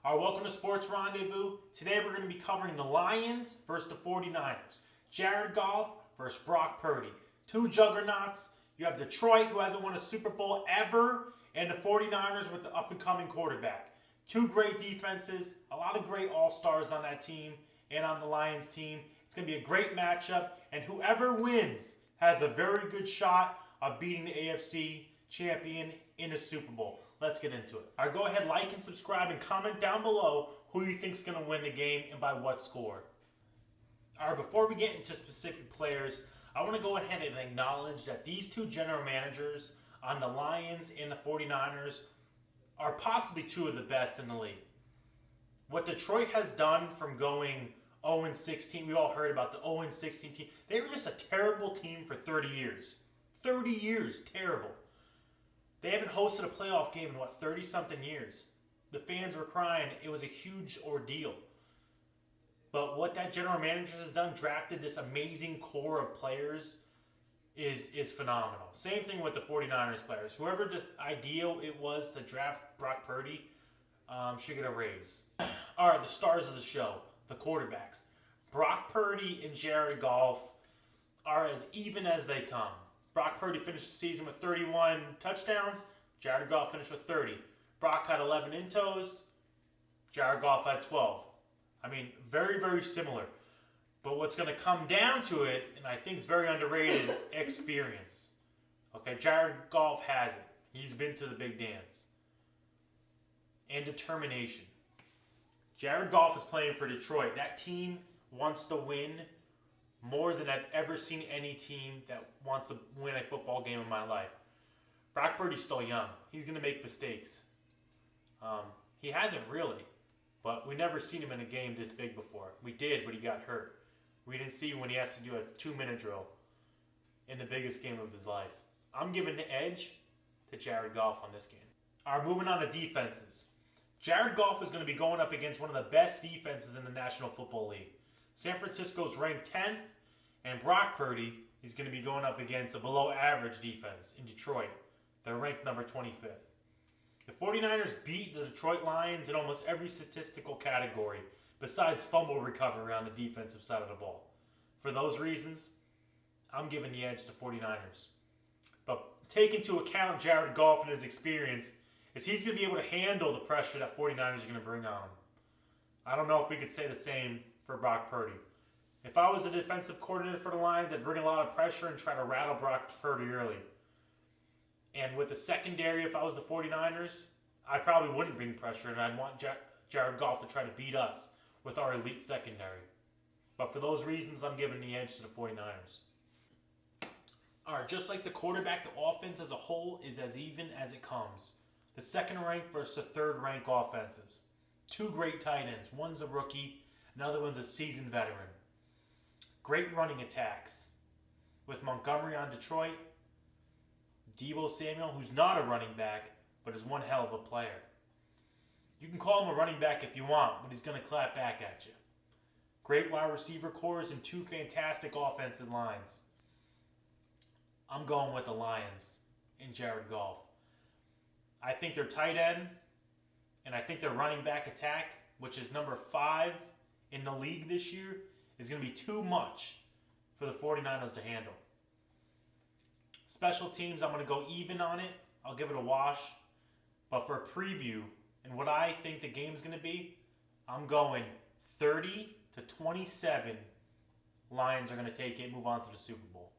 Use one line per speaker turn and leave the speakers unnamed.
Welcome to Sports Rendezvous. Today we're going to be covering the Lions versus the 49ers. Jared Goff versus Brock Purdy. Two juggernauts. You have Detroit, who hasn't won a Super Bowl ever, and the 49ers with the up-and-coming quarterback. Two great defenses, a lot of great all-stars on that team and on the Lions team. It's going to be a great matchup, and whoever wins has a very good shot of beating the AFC champion in a Super Bowl. Let's get into it. All right, go ahead, like and subscribe, and comment down below who you think is going to win the game and by what score. All right, before we get into specific players, I want to go ahead and acknowledge that these two general managers on the Lions and the 49ers are possibly two of the best in the league. What Detroit has done from going 0-16, we all heard about the 0-16 team. They were just a terrible team for 30 years. 30 years, terrible. They haven't hosted a playoff game in, 30-something years. The fans were crying. It was a huge ordeal. But what that general manager has done, drafted this amazing core of players, is phenomenal. Same thing with the 49ers players. Whoever this ideal it was to draft Brock Purdy should get a raise. All right, the stars of the show, the quarterbacks. Brock Purdy and Jared Goff are as even as they come. Brock Purdy finished the season with 31 touchdowns. Jared Goff finished with 30. Brock had 11 intos. Jared Goff had 12. I mean, very, very similar. But what's going to come down to it, and I think it's very underrated, experience. Okay, Jared Goff has it. He's been to the big dance. And determination. Jared Goff is playing for Detroit. That team wants to win more than I've ever seen any team that wants to win a football game in my life. Brock Purdy's still young. He's going to make mistakes. He hasn't really, but we never seen him in a game this big before. We did, but he got hurt. We didn't see him when he has to do a 2-minute drill in the biggest game of his life. I'm giving the edge to Jared Goff on this game. All right, moving on to defenses. Jared Goff is going to be going up against one of the best defenses in the National Football League. San Francisco's ranked 10th, and Brock Purdy is going to be going up against a below-average defense in Detroit. They're ranked number 25th. The 49ers beat the Detroit Lions in almost every statistical category, besides fumble recovery on the defensive side of the ball. For those reasons, I'm giving the edge to 49ers. But take into account Jared Goff and his experience, is he's going to be able to handle the pressure that 49ers are going to bring on him. I don't know if we could say the same for Brock Purdy. If I was a defensive coordinator for the Lions, I'd bring a lot of pressure and try to rattle Brock Purdy early. And with the secondary, if I was the 49ers, I probably wouldn't bring pressure, and I'd want Jared Goff to try to beat us with our elite secondary. But for those reasons, I'm giving the edge to the 49ers. All right, just like the quarterback, the offense as a whole is as even as it comes. The second rank versus the third rank offenses. Two great tight ends. One's a rookie, another one's a seasoned veteran. Great running attacks with Montgomery on Detroit. Deebo Samuel, who's not a running back, but is one hell of a player. You can call him a running back if you want, but he's going to clap back at you. Great wide receiver cores and two fantastic offensive lines. I'm going with the Lions and Jared Goff. I think their tight end and I think their running back attack, which is number 5 in the league this year, is going to be too much for the 49ers to handle. Special teams, I'm going to go even on it. I'll give it a wash. But for a preview and what I think the game's going to be, I'm going 30-27. Lions are going to take it, move on to the Super Bowl.